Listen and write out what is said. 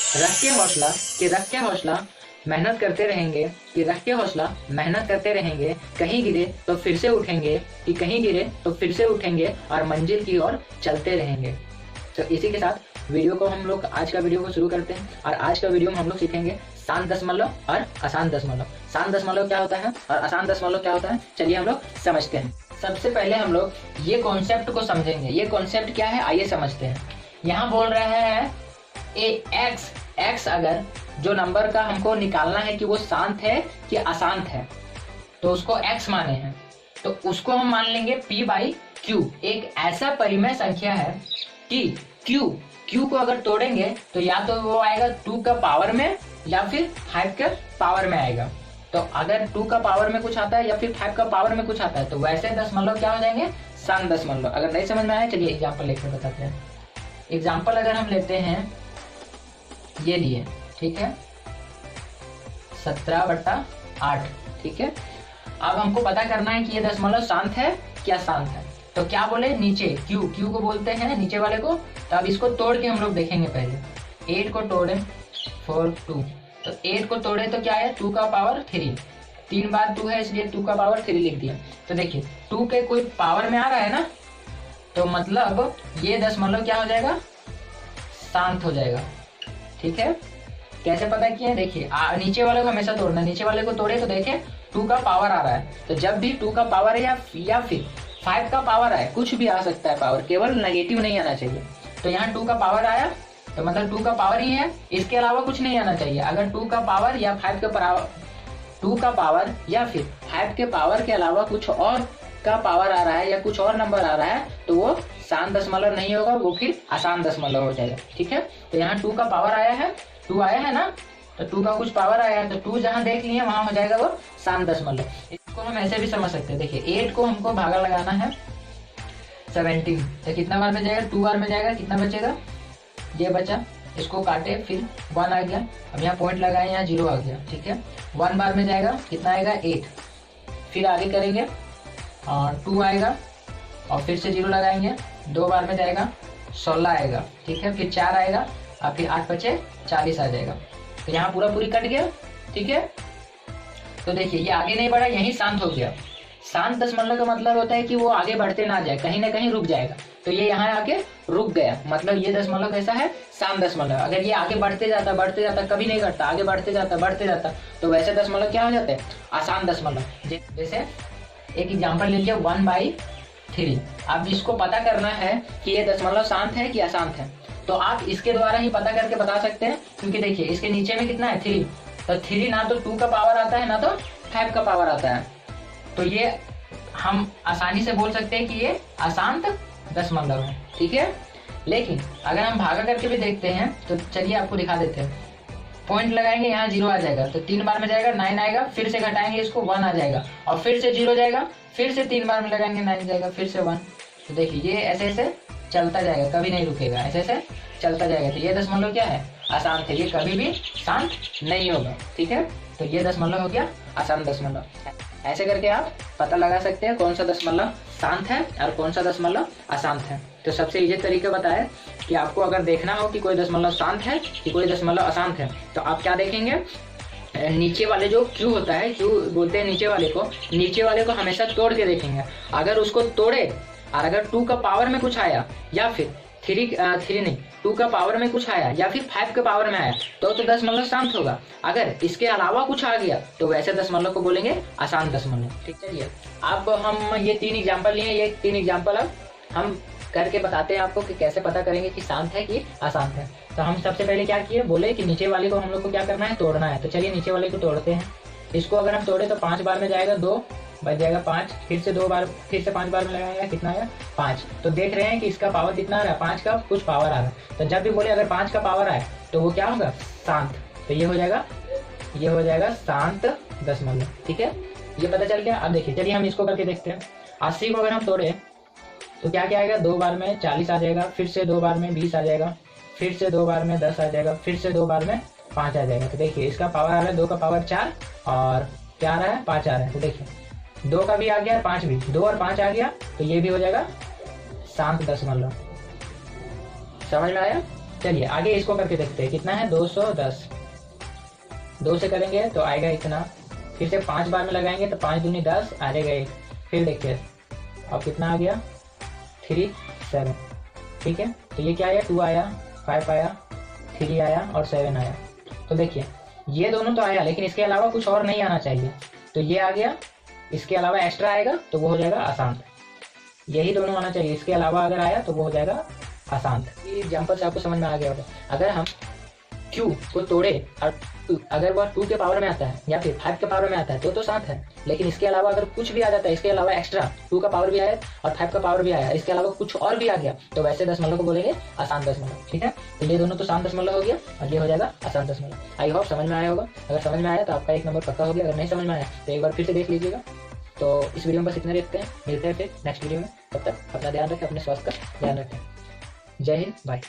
रख के हौसला कि रख के हौसला मेहनत करते रहेंगे, कि रख के हौसला मेहनत करते रहेंगे, कहीं गिरे तो फिर से उठेंगे, कि कहीं गिरे तो फिर से उठेंगे और मंजिल की ओर चलते रहेंगे। तो इसी के साथ वीडियो को हम लोग आज का वीडियो को शुरू करते हैं। और आज का वीडियो में हम लोग सीखेंगे शांत दशमलव और आसान दशमलव। शांत दशमलव क्या होता है और आसान दशमलव क्या होता है, चलिए हम लोग समझते हैं। सबसे पहले हम लोग ये कॉन्सेप्ट को समझेंगे। ये कॉन्सेप्ट क्या है, आइए समझते हैं। यहाँ बोल रहे हैं एक्स अगर जो नंबर का हमको निकालना है कि वो शांत है कि अशांत है, तो उसको एक्स माने हैं, तो उसको हम मान लेंगे पी बाई क्यू। एक ऐसा परिमेय संख्या है कि क्यू को अगर तोड़ेंगे तो या तो वो आएगा 2 का पावर में या फिर 5 का पावर में आएगा। तो अगर 2 का पावर में कुछ आता है या फिर 5 का पावर में कुछ आता है तो वैसे दशमलव क्या हो जाएंगे, शांत दशमलव। अगर नहीं समझ में आया चलिए एग्जाम्पल लेकर बताते हैं। एग्जाम्पल अगर हम लेते हैं, ये लिए, ठीक है, 17/8, ठीक है। अब हमको पता करना है कि ये दशमलव शांत है क्या अशांत है। तो क्या बोले, नीचे क्यू को बोलते हैं नीचे वाले को। तो अब इसको तोड़ के हम लोग देखेंगे। पहले 8 को तोड़े 4 2, तो 8 को तोड़े तो क्या है 2 का पावर 3, 3 बार 2 है इसलिए 2 का पावर 3 लिख दिया। तो देखिए 2 के कोई पावर में आ रहा है ना, तो मतलब ये दशमलव क्या हो जाएगा, शांत हो जाएगा, ठीक है। कैसे पता किया, देखिए नीचे वाले को हमेशा तोड़ना। नीचे वाले को तोड़े तो देखिए 2 का पावर आ रहा है, तो जब भी 2 का पावर है या फिर 5 का पावर आए, कुछ भी आ सकता है पावर, केवल नेगेटिव नहीं आना चाहिए। तो यहाँ 2 का पावर आया तो मतलब 2 का पावर ही है, इसके अलावा कुछ नहीं आना चाहिए। अगर 2 का पावर या 5 का पावर, 2 का पावर या फिर 5 के पावर के अलावा कुछ और का पावर आ रहा है या कुछ और नंबर आ रहा है तो वो शांत दशमलव नहीं होगा, वो फिर आसान दशमलव हो जाएगा, ठीक है। तो यहाँ 2 का पावर आया है, 2 आया है ना, तो 2 का कुछ पावर आया है, तो 2 जहां देख लिए वहां हो जाएगा वो शांत दशमलव। इसको हम ऐसे भी समझ सकते हैं। देखिए 8 को हमको भागा लगाना है 17, तो कितना बार में जाएगा, 2 बार में जाएगा, कितना बचेगा, ये बचा, इसको काटे फिर 1 आ गया। अब यहाँ पॉइंट लगाए, यहाँ 0 आ गया, ठीक है। 1 बार में जाएगा, कितना आएगा 8, फिर आगे करेंगे और 2 आएगा और फिर से 0 लगाएंगे, 2 बार में जाएगा 16 आएगा, ठीक है, फिर 4 आएगा और फिर 8 बचे 40 आ जाएगा। तो यहाँ पूरी कट गया, ठीक है। तो देखिए ये आगे नहीं बढ़ा, यही शांत हो गया। शांत दशमलव का मतलब होता है कि वो आगे बढ़ते ना जाए, कहीं ना कहीं रुक जाएगा। तो ये यहाँ आके रुक गया, मतलब ये दशमलव कैसा है, शांत दशमलव। अगर ये आगे बढ़ते जाता कभी नहीं घटता, आगे बढ़ते जाता तो वैसे दशमलव क्या हो जाते हैं, आसान दशमलव। जैसे एक एग्जाम्पल ले लिया 1/3। अब इसको पता करना है कि ये दशमलव शांत है कि अशांत है, तो आप इसके द्वारा ही पता करके बता सकते हैं। क्योंकि देखिए इसके नीचे में कितना है 3, तो 3 ना तो 2 का पावर आता है ना तो 5 का पावर आता है, तो ये हम आसानी से बोल सकते हैं कि ये अशांत दशमलव है, ठीक है। लेकिन अगर हम भागा करके भी देखते हैं तो चलिए आपको दिखा देते हैं। पॉइंट लगाएंगे, यहाँ 0 आ जाएगा, तो 3 बार में जाएगा 9 आएगा, फिर से घटाएंगे इसको 1 आ जाएगा और फिर से 0 जाएगा, फिर से 3 बार में लगाएंगे 9 जाएगा, फिर से 1। तो देखिए ये ऐसे ऐसे चलता जाएगा, कभी नहीं रुकेगा, ऐसे ऐसे चलता जाएगा। तो ये दशमलव क्या है, अशांत है, ये कभी भी शांत नहीं होगा, ठीक है। तो ये दशमलव हो गया आसान दशमलव। ऐसे करके आप पता लगा सकते हैं कौन सा दशमलव शांत है और कौन सा दशमलव अशांत है। तो सबसे इजी तरीका बताया कि आपको अगर देखना हो कि कोई दशमलव शांत है कि कोई दशमलव अशांत है, तो आप क्या देखेंगे, नीचे वाले जो क्यू होता है, क्यू बोलते हैं नीचे वाले को हमेशा तोड़ के देखेंगे। अगर उसको तोड़े और अगर 2 का पावर में कुछ आया या फिर 2 का पावर में कुछ आया या फिर 5 के पावर में आया तो दशमलव शांत होगा। अगर इसके अलावा कुछ आ गया तो वैसे दशमलव को बोलेंगे आसान दशमलव, ठीक। चलिए अब हम ये 3 एग्जाम्पल लिए, ये 3 एग्जाम्पल अब हम करके बताते हैं आपको कि कैसे पता करेंगे कि शांत है कि अशांत है। तो हम सबसे पहले क्या किए, बोले कि नीचे वाले को हम लोग को क्या करना है, तोड़ना है। तो चलिए नीचे वाले को तोड़ते हैं। इसको अगर हम तोड़े तो 5 बार में जाएगा 2, बच जाएगा 5, फिर से 5 बार में लगाएगा, कितना आया 5। तो देख रहे हैं कि इसका पावर कितना आ रहा है, 5 का कुछ पावर आ रहा है। तो जब भी बोले अगर 5 का पावर आए तो वो क्या होगा, शांत। तो ये हो जाएगा शांत दशमलव, ठीक है। ये पता चल गया। अब देखिए चलिए हम इसको करके देखते हैं। 80 को अगर हम तोड़े तो क्या क्या आएगा, 2 बार में 40 आ जाएगा, फिर से 2 बार में 20 आ जाएगा, फिर से 2 बार में 10 आ जाएगा, फिर से 2 बार में 5 आ जाएगा। तो देखिए इसका पावर आ रहा है 2 का पावर 4 और क्या आ रहा है 5 आ रहा है। तो देखिए 2 का भी आ गया, 5 भी, 2 और 5 आ गया, तो ये भी हो जाएगा शांत दशमलव। समझ में आया। चलिए आगे इसको करके देखते हैं। कितना है 210, 2 से करेंगे तो आएगा इतना, फिर से 5 बार में लगाएंगे तो 5 दूनी 10 आ जाएगा 1। फिर देखिए अब कितना आ गया 3 7। ठीक है, तो ये क्या आया 2 आया, 5 आया, 3 आया और 7 आया। तो देखिए ये दोनों तो आया, लेकिन इसके अलावा कुछ और नहीं आना चाहिए, तो ये आ गया। इसके अलावा एक्स्ट्रा आएगा तो वो हो जाएगा अशांत। यही दोनों आना चाहिए, इसके अलावा अगर आया तो वो हो जाएगा अशांत। ये एग्जाम्पल से आपको समझ में आ गया होगा। अगर हम Q को तोड़े और अगर वह 2 के पावर में आता है या फिर 5 के पावर में आता है तो शांत है, लेकिन इसके अलावा अगर कुछ भी आ जाता है, इसके अलावा एक्स्ट्रा 2 का पावर भी आया और 5 का पावर भी आया, इसके अलावा कुछ और भी आ गया, तो वैसे दशमलव को बोलेंगे अशांत दशमलव। ठीक है, तो ये दोनों तो शांत दशमलव हो गया और ये हो जाएगा अशांत दशमलव। आई होप समझ में आया होगा। अगर समझ में आया तो आपका 1 नंबर पक्का हो गया। अगर नहीं समझ में आया तो एक बार फिर से देख लीजिएगा। तो इस वीडियो में बस इतना देखते हैं, मिलते हैं फिर नेक्स्ट वीडियो में। तब तक अपना ध्यान रखें, अपने स्वास्थ्य का ध्यान रखें। जय हिंद, बाय।